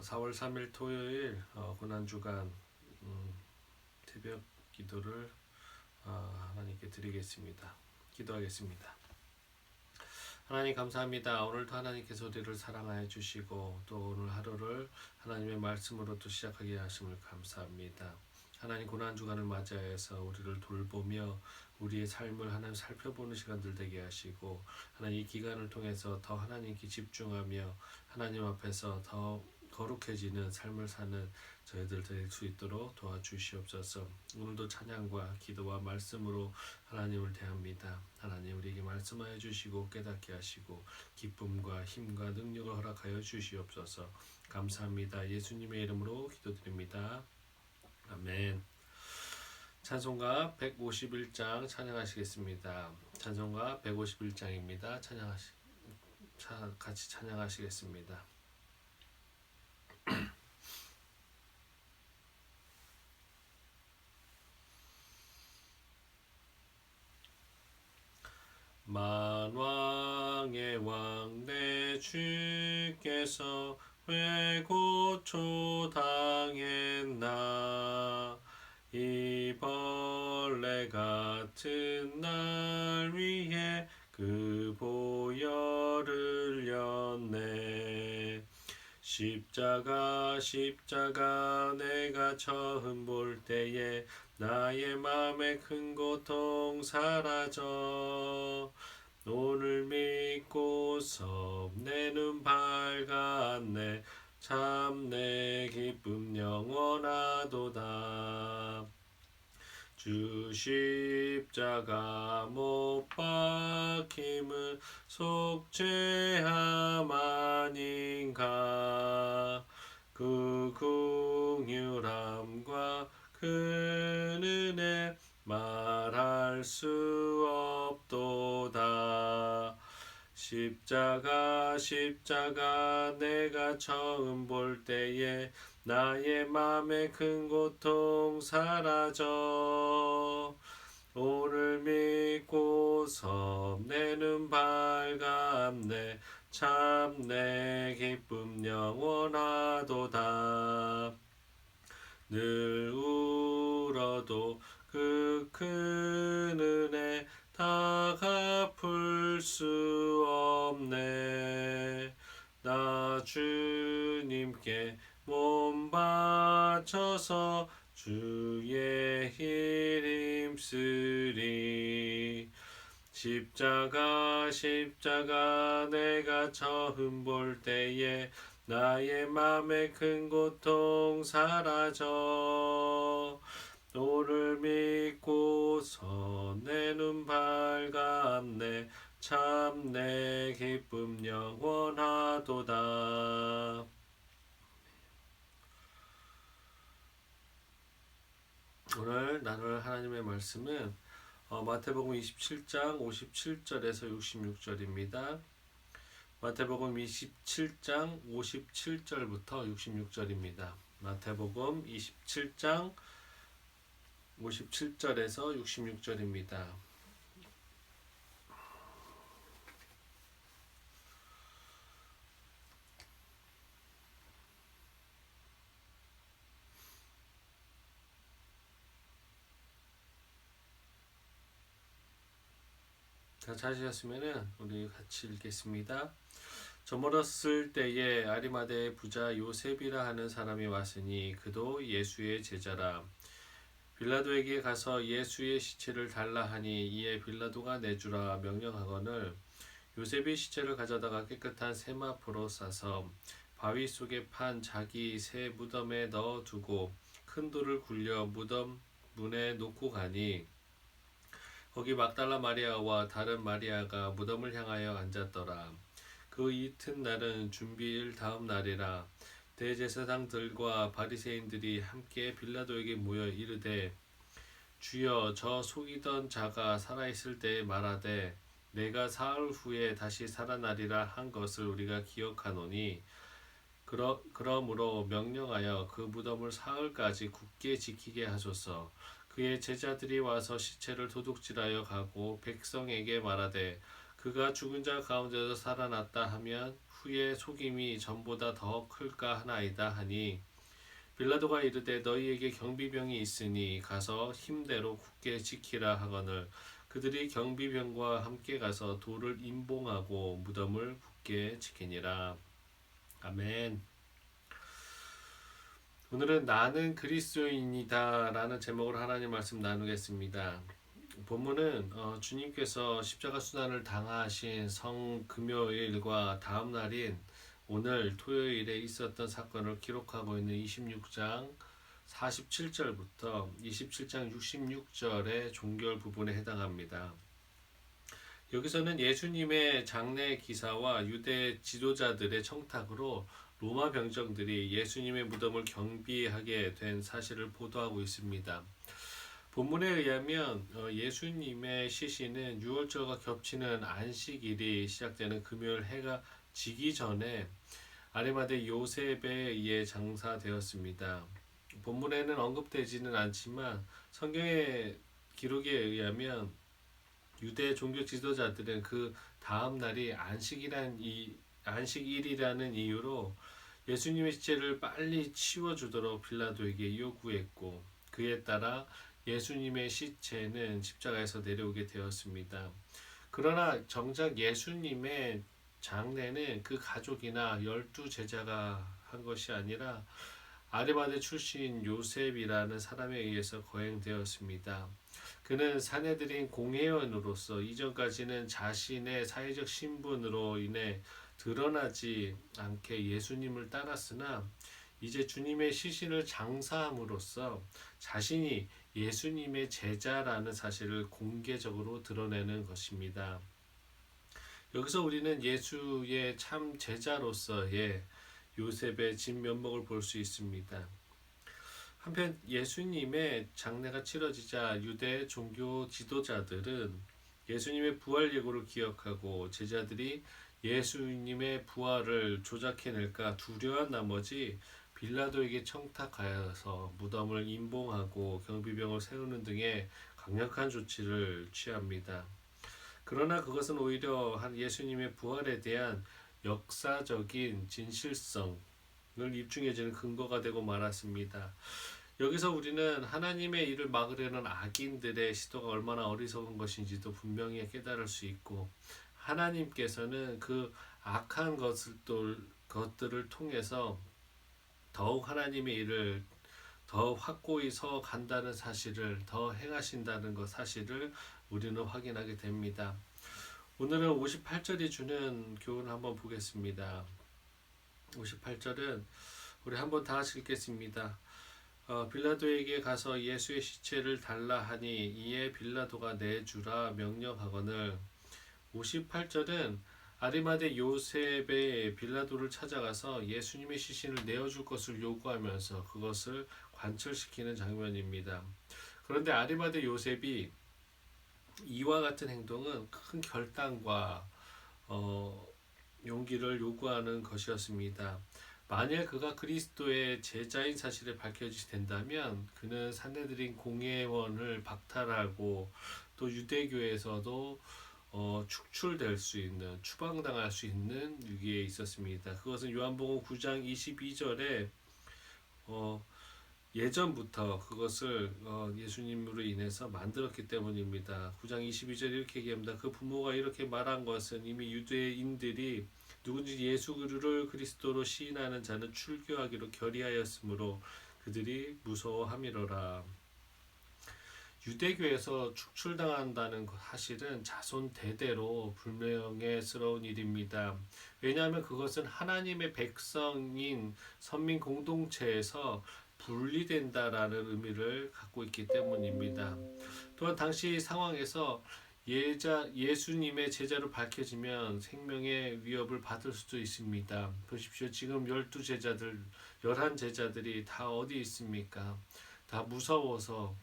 4월 3일 토요일 고난주간 새벽 기도를 하나님께 드리겠습니다. 기도하겠습니다. 하나님 감사합니다. 오늘도 하나님께서 우리를 사랑하여 주시고 또 오늘 하루를 하나님의 말씀으로 또 시작하게 하심을 감사합니다. 하나님 고난주간을 맞이해서 우리를 돌보며 우리의 삶을 하나님 살펴보는 시간들 되게 하시고 하나님 이 기간을 통해서 더 하나님께 집중하며 하나님 앞에서 더 거룩해지는 삶을 사는 저희들 될 수 있도록 도와주시옵소서. 오늘도 찬양과 기도와 말씀으로 하나님을 대합니다. 하나님 우리에게 말씀하여 주시고 깨닫게 하시고 기쁨과 힘과 능력을 허락하여 주시옵소서. 감사합니다. 예수님의 이름으로 기도드립니다. 아멘. 찬송가 151장 찬양하시겠습니다. 찬송가 151장입니다. 같이 찬양하시겠습니다. 만왕의 왕 내 주께서 왜 고초당했나. 이 벌레 같은 날 위해 그 보혈을 흘렸네. 십자가 내가 처음 볼 때에 나의 맘에 큰 고통 사라져. 오늘 믿고서 내 눈 밝았네. 참 내 기쁨 영원하도다. 주 십자가 못 박힘은 속죄함 아닌가. 그 긍휼함과 그 은혜 말할 수 없도다. 십자가 내가 처음 볼 때에 나의 맘에 큰 고통 사라져. 오늘 믿고서 내 눈 밝았네. 참 내 기쁨 영원하도다. 늘 울어도 그 큰 은혜 다 갚을 수 없네. 나 주님께 몸 바쳐서 주의 힐 힘쓰리. 십자가 내가 처음 볼 때에 나의 맘에 큰 고통 사라져. 너를 믿고서 내 눈 밝았네. 참 내 기쁨 영원하도다. 오늘 나눌 하나님의 말씀은 마태복음 27장 57절에서 66절입니다. 마태복음 27장 57절부터 66절입니다. 마태복음 27장 57절에서 66절입니다. 다 찾으셨으면 우리 같이 읽겠습니다. 저물었을 때에 아리마대의 부자 요셉이라 하는 사람이 왔으니 그도 예수의 제자라. 빌라도에게 가서 예수의 시체를 달라 하니 이에 빌라도가 내주라 명령하거늘 요셉이 시체를 가져다가 깨끗한 세마포로 싸서 바위 속에 판 자기 새 무덤에 넣어두고 큰 돌을 굴려 무덤 문에 놓고 가니 거기 막달라 마리아와 다른 마리아가 무덤을 향하여 앉았더라. 그 이튿날은 준비일 다음 날이라. 대제사장들과 바리새인들이 함께 빌라도에게 모여 이르되 주여 저 속이던 자가 살아있을 때에 말하되 내가 사흘 후에 다시 살아나리라 한 것을 우리가 기억하노니 그러므로 명령하여 그 무덤을 사흘까지 굳게 지키게 하소서. 그의 제자들이 와서 시체를 도둑질하여 가고 백성에게 말하되 그가 죽은 자 가운데서 살아났다 하면 후에 속임이 전보다 더 클까 하나이다 하니 빌라도가 이르되 너희에게 경비병이 있으니 가서 힘대로 굳게 지키라 하거늘 그들이 경비병과 함께 가서 돌을 임봉하고 무덤을 굳게 지키니라. 아멘. 오늘은 나는 그리스도인이다 라는 제목으로 하나님 말씀 나누겠습니다. 본문은 주님께서 십자가 수단을 당하신 성금요일과 다음 날인 오늘 토요일에 있었던 사건을 기록하고 있는 26장 47절부터 27장 66절의 종결 부분에 해당합니다. 여기서는 예수님의 장례 기사와 유대 지도자들의 청탁으로 로마 병정들이 예수님의 무덤을 경비하게 된 사실을 보도하고 있습니다. 본문에 의하면 예수님의 시신은 유월절과 겹치는 안식일이 시작되는 금요일 해가 지기 전에 아리마대 요셉에 의해 장사되었습니다. 본문에는 언급되지는 않지만 성경의 기록에 의하면 유대 종교 지도자들은 그 다음 날이 안식일이라는 이유로 예수님의 시체를 빨리 치워주도록 빌라도에게 요구했고 그에 따라 예수님의 시체는 십자가에서 내려오게 되었습니다. 그러나 정작 예수님의 장례는 그 가족이나 12제자가 한 것이 아니라 아리마대 출신 요셉이라는 사람에 의해서 거행되었습니다. 그는 사내들인 공회원으로서 이전까지는 자신의 사회적 신분으로 인해 드러나지 않게 예수님을 따랐으나 이제 주님의 시신을 장사함으로써 자신이 예수님의 제자라는 사실을 공개적으로 드러내는 것입니다. 여기서 우리는 예수의 참 제자로서의 요셉의 진면목을 볼 수 있습니다. 한편 예수님의 장례가 치러지자 유대 종교 지도자들은 예수님의 부활 예고를 기억하고 제자들이 예수님의 부활을 조작해낼까 두려워한 나머지 빌라도에게 청탁하여서 무덤을 임봉하고 경비병을 세우는 등의 강력한 조치를 취합니다. 그러나 그것은 오히려 예수님의 부활에 대한 역사적인 진실성을 입증해주는 근거가 되고 말았습니다. 여기서 우리는 하나님의 일을 막으려는 악인들의 시도가 얼마나 어리석은 것인지도 분명히 깨달을 수 있고 하나님께서는 그 악한 것들을 통해서 더욱 하나님의 일을 더 확고히 서 간다는 사실을 더 행하신다는 것 사실을 우리는 확인하게 됩니다. 오늘은 58절이 주는 교훈을 한번 보겠습니다. 58절은 우리 한번 다 같이 읽겠습니다. 빌라도에게 가서 예수의 시체를 달라 하니 이에 빌라도가 내주라 명령하거늘 58절은 아리마대 요셉의 빌라도를 찾아가서 예수님의 시신을 내어줄 것을 요구하면서 그것을 관철시키는 장면입니다. 그런데 아리마대 요셉이 이와 같은 행동은 큰 결단과 용기를 요구하는 것이었습니다. 만일 그가 그리스도의 제자인 사실이 밝혀지게 된다면 그는 산헤드린 공회원을 박탈하고 또 유대교에서도 축출될 수 있는 추방당할 수 있는 위기에 있었습니다. 그것은 요한복음 9장 22절에 예전부터 그것을 예수님으로 인해서 만들었기 때문입니다. 9장 22절 이렇게 얘기합니다. 그 부모가 이렇게 말한 것은 이미 유대인들이 누군지 예수를 그리스도로 시인하는 자는 출교하기로 결의하였으므로 그들이 무서워함이로라. 유대교에서 축출당한다는 사실은 자손 대대로 불명예스러운 일입니다. 왜냐하면 그것은 하나님의 백성인 선민 공동체에서 분리된다라는 의미를 갖고 있기 때문입니다. 또한 당시 상황에서 예수님의 제자로 밝혀지면 생명의 위협을 받을 수도 있습니다. 보십시오. 지금 12제자들, 11제자들이 다 어디 있습니까? 다 무서워서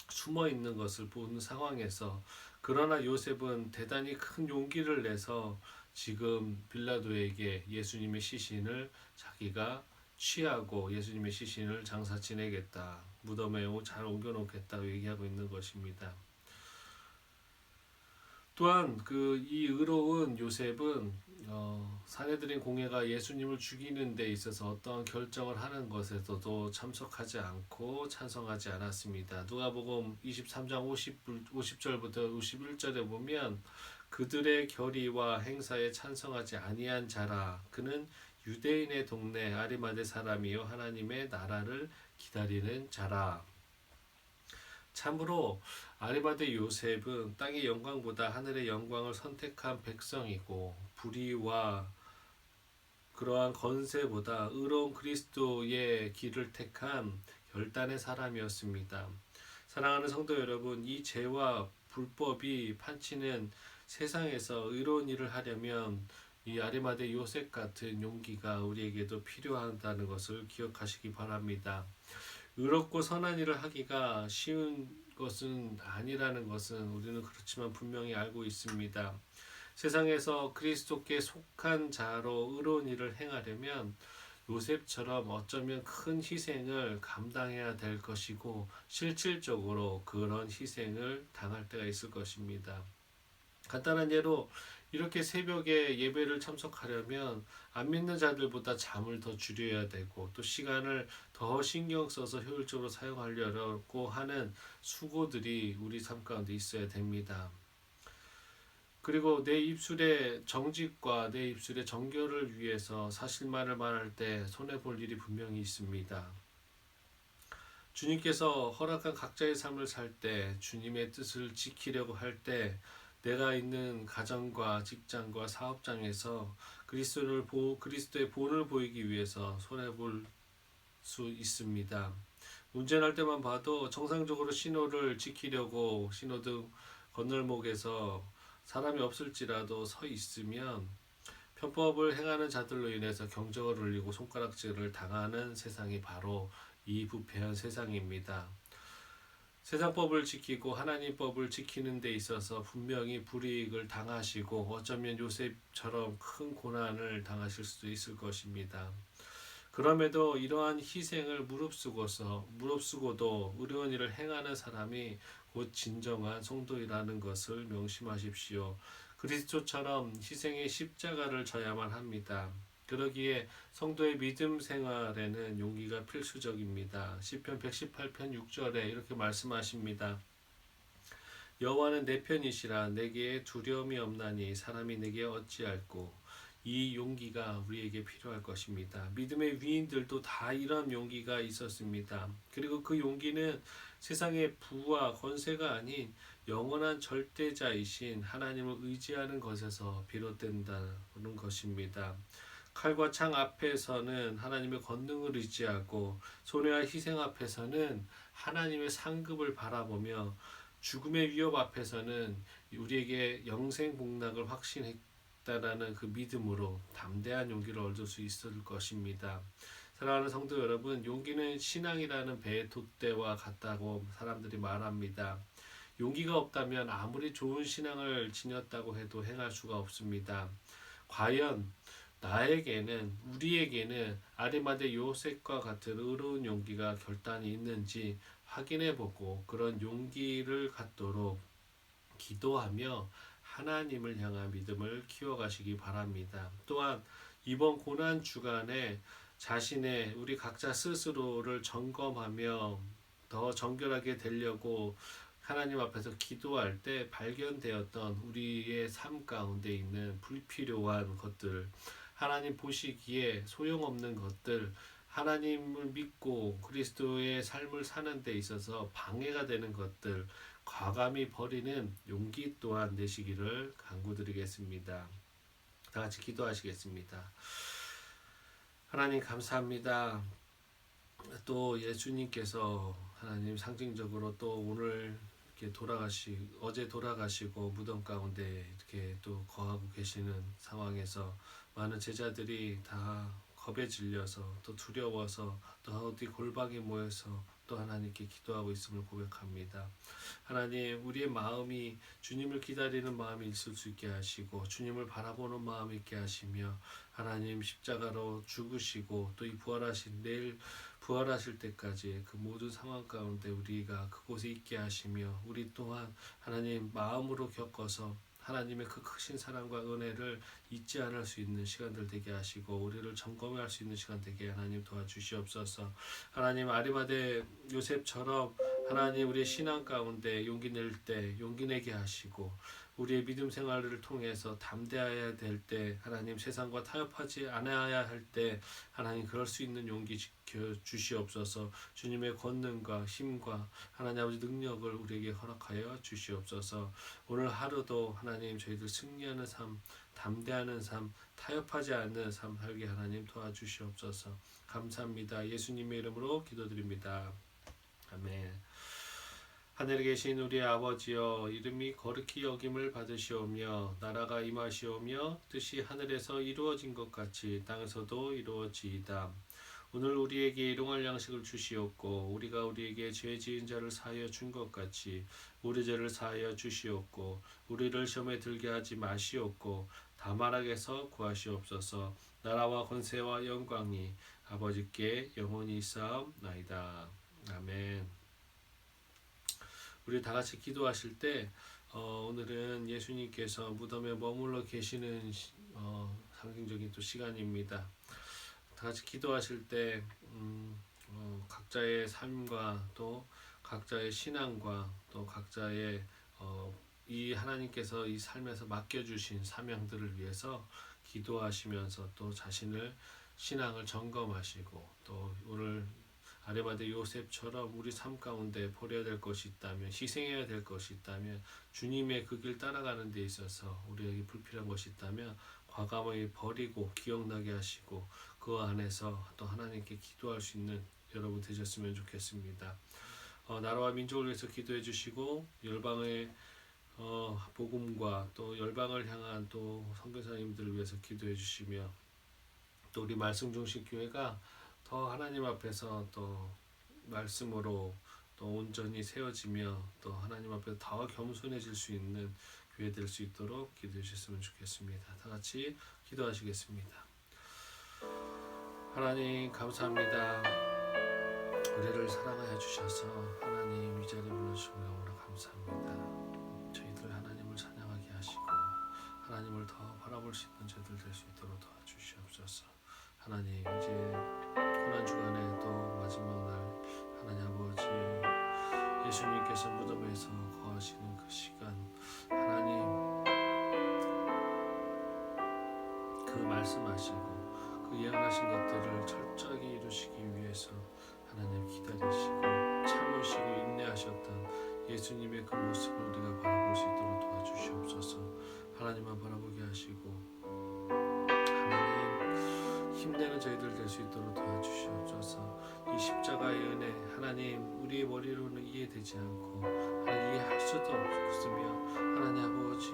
숨어 있는 것을 보는 상황에서 그러나 요셉은 대단히 큰 용기를 내서 지금 빌라도에게 예수님의 시신을 자기가 취하고 예수님의 시신을 장사 지내겠다. 무덤에 잘 옮겨놓겠다고 얘기하고 있는 것입니다. 또한 이 의로운 요셉은 사내들인 공회가 예수님을 죽이는 데 있어서 어떠한 결정을 하는 것에서도 참석하지 않고 찬성하지 않았습니다. 누가복음 23장 50절부터 51절에 보면 그들의 결의와 행사에 찬성하지 아니한 자라 그는 유대인의 동네 아리마대 사람이요 하나님의 나라를 기다리는 자라. 참으로 아리마대 요셉은 땅의 영광보다 하늘의 영광을 선택한 백성이고 불의와 그러한 건세보다 의로운 그리스도의 길을 택한 결단의 사람이었습니다. 사랑하는 성도 여러분, 이 죄와 불법이 판치는 세상에서 의로운 일을 하려면 이 아리마대 요셉 같은 용기가 우리에게도 필요하다는 것을 기억하시기 바랍니다. 의롭고 선한 일을 하기가 쉬운 것은 아니라는 것은 우리는 그렇지만 분명히 알고 있습니다. 세상에서 그리스도께 속한 자로 의로운 일을 행하려면 요셉처럼 어쩌면 큰 희생을 감당해야 될 것이고 실질적으로 그런 희생을 당할 때가 있을 것입니다. 간단한 예로 이렇게 새벽에 예배를 참석하려면 안 믿는 자들보다 잠을 더 줄여야 되고 또 시간을 더 신경 써서 효율적으로 사용하려고 하는 수고들이 우리 삶 가운데 있어야 됩니다. 그리고 내 입술의 정직과 내 입술의 정결을 위해서 사실만을 말할 때 손해볼 일이 분명히 있습니다. 주님께서 허락한 각자의 삶을 살 때 주님의 뜻을 지키려고 할 때 내가 있는 가정과 직장과 사업장에서 그리스도의 본을 보이기 위해서 손해볼 수 있습니다. 운전할 때만 봐도 정상적으로 신호를 지키려고 신호등 건널목에서 사람이 없을지라도 서 있으면 편법을 행하는 자들로 인해서 경적을 울리고 손가락질을 당하는 세상이 바로 이 부패한 세상입니다. 세상법을 지키고 하나님 법을 지키는 데 있어서 분명히 불이익을 당하시고 어쩌면 요셉처럼 큰 고난을 당하실 수도 있을 것입니다. 그럼에도 이러한 희생을 무릅쓰고도 의로운 일을 행하는 사람이 곧 진정한 성도이라는 것을 명심하십시오. 그리스도처럼 희생의 십자가를 져야만 합니다. 그러기에 성도의 믿음 생활에는 용기가 필수적입니다. 시편 118편 6절에 이렇게 말씀하십니다. 여호와는 내 편이시라 내게 두려움이 없나니 사람이 내게 어찌할꼬. 이 용기가 우리에게 필요할 것입니다. 믿음의 위인들도 다 이런 용기가 있었습니다. 그리고 그 용기는 세상의 부와 권세가 아닌 영원한 절대자이신 하나님을 의지하는 것에서 비롯된다는 것입니다. 칼과 창 앞에서는 하나님의 권능을 의지하고 손해와 희생 앞에서는 하나님의 상급을 바라보며 죽음의 위협 앞에서는 우리에게 영생복락을 확신했다라는 그 믿음으로 담대한 용기를 얻을 수 있을 것입니다. 사랑하는 성도 여러분, 용기는 신앙이라는 배의 돛대와 같다고 사람들이 말합니다. 용기가 없다면 아무리 좋은 신앙을 지녔다고 해도 행할 수가 없습니다. 과연 우리에게는 아리마대 요셉과 같은 의로운 용기가 결단이 있는지 확인해보고 그런 용기를 갖도록 기도하며 하나님을 향한 믿음을 키워가시기 바랍니다. 또한 이번 고난 주간에 우리 각자 스스로를 점검하며 더 정결하게 되려고 하나님 앞에서 기도할 때 발견되었던 우리의 삶 가운데 있는 불필요한 것들, 하나님 보시기에 소용없는 것들, 하나님을 믿고 그리스도의 삶을 사는 데 있어서 방해가 되는 것들 과감히 버리는 용기 또한 내시기를 간구드리겠습니다. 다 같이 기도하시겠습니다. 하나님 감사합니다. 또 예수님께서 하나님 상징적으로 또 오늘 이렇게 어제 돌아가시고 무덤 가운데 이렇게 또 거하고 계시는 상황에서 많은 제자들이 다 겁에 질려서 또 두려워서 또 어디 골방에 모여서 또 하나님께 기도하고 있음을 고백합니다. 하나님 우리의 마음이 주님을 기다리는 마음이 있을 수 있게 하시고 주님을 바라보는 마음이 있게 하시며 하나님 십자가로 죽으시고 또 이 내일 부활하실 때까지 그 모든 상황 가운데 우리가 그곳에 있게 하시며 우리 또한 하나님 마음으로 겪어서 하나님의 그 크신 사랑과 은혜를 잊지 않을 수 있는 시간들 되게 하시고 우리를 점검할 수 있는 시간 되게 하나님 도와주시옵소서. 하나님 아리마대 요셉처럼 하나님 우리의 신앙 가운데 용기 낼 때 용기 내게 하시고 우리의 믿음 생활을 통해서 담대해야 될 때 하나님 세상과 타협하지 않아야 할 때 하나님 그럴 수 있는 용기 주시옵소서. 주님의 권능과 힘과 하나님 아버지 능력을 우리에게 허락하여 주시옵소서. 오늘 하루도 하나님 저희들 승리하는 삶, 담대하는 삶, 타협하지 않는 삶 살게 하나님 도와주시옵소서. 감사합니다. 예수님의 이름으로 기도드립니다. 아멘. 하늘에 계신 우리 아버지여, 이름이 거룩히 여김을 받으시오며 나라가 임하시오며 뜻이 하늘에서 이루어진 것 같이 땅에서도 이루어지이다. 오늘 우리에게 일용할 양식을 주시옵고 우리가 우리에게 죄 지은 자를 사하여 준 것 같이 우리 죄를 사하여 주시옵고 우리를 시험에 들게 하지 마시옵고 다만 악에서 구하시옵소서. 나라와 권세와 영광이 아버지께 영원히 있사옵나이다. 아멘. 우리 다 같이 기도하실 때 오늘은 예수님께서 무덤에 머물러 계시는 상징적인 또 시간입니다. 다 같이 기도하실 때 각자의 삶과 또 각자의 신앙과 또 각자의 이 하나님께서 이 삶에서 맡겨주신 사명들을 위해서 기도하시면서 또 자신을 신앙을 점검하시고 또 오늘 아리마대 요셉처럼 우리 삶 가운데 버려야 될 것이 있다면 희생해야 될 것이 있다면 주님의 그 길 따라가는 데 있어서 우리에게 불필요한 것이 있다면 과감하게 버리고 기억나게 하시고 그 안에서 또 하나님께 기도할 수 있는 여러분 되셨으면 좋겠습니다. 나라와 민족을 위해서 기도해 주시고 열방의 복음과 또 열방을 향한 또 선교사님들을 위해서 기도해 주시며 또 우리 말씀 중심 교회가 더 하나님 앞에서 또 말씀으로 또 온전히 세워지며 또 하나님 앞에서 더 겸손해질 수 있는 교회 될 수 있도록 기도해 주셨으면 좋겠습니다. 다 같이 기도하시겠습니다. 하나님 감사합니다. 우리를 사랑하여 주셔서 하나님 이 자리에 불러주시고 너무나 감사합니다. 저희들 하나님을 찬양하게 하시고 하나님을 더 바라볼 수 있는 저희들 될 수 있도록 도와주시옵소서. 하나님 이제 고난 주간에 또 마지막 날 하나님 아버지 예수님께서 무덤에서 거하시는 그 시간 하나님 그 말씀하시고 그 예언하신 것들을 철저하게 이루시기 위해서 하나님 기다리시고 참으시고 인내하셨던 예수님의 그 모습을 우리가 바라볼 수 있도록 도와주시옵소서. 하나님만 바라보게 하시고 힘내는 저희들 될 수 있도록 도와주시옵소서. 이 십자가의 은혜 하나님 우리의 머리로는 이해되지 않고 하나님 이해할 수도 없으며 하나님 아버지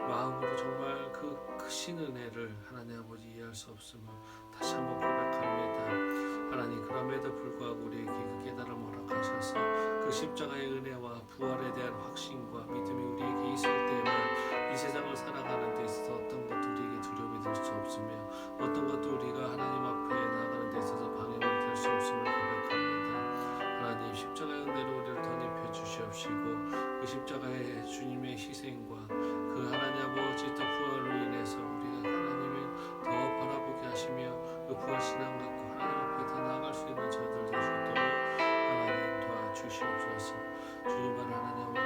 마음으로 정말 그 크신 은혜를 하나님 아버지 이해할 수 없음을 다시 한번 고백합니다. 하나님 그럼에도 불구하고 우리에게 그 깨달음을 허락하셔서 그 십자가의 은혜와 부활에 대한 확신과 믿음이 우리에게 있을 때만 이 세상을 살아가는 데 있어서 어떤 것도 우리에게 두려움이 될 수 없으며 어떤 것도 우리가 하나님 앞에 나아가는 데 있어서 방해가 될 수 없음을 고백합니다. 하나님 십자가의 은혜로 우리를 덧입혀 주시옵시고 그 십자가의 주님의 희생과 그 하나님 아버지 또 부활로 인해서 우리가 하나님을 더 바라보게 하시며 그 부활신앙 갖고 하나님 앞에 더 나아갈 수 있는 저들 될 수 있도록 하나님 도와주시옵소서. 주님만 하나님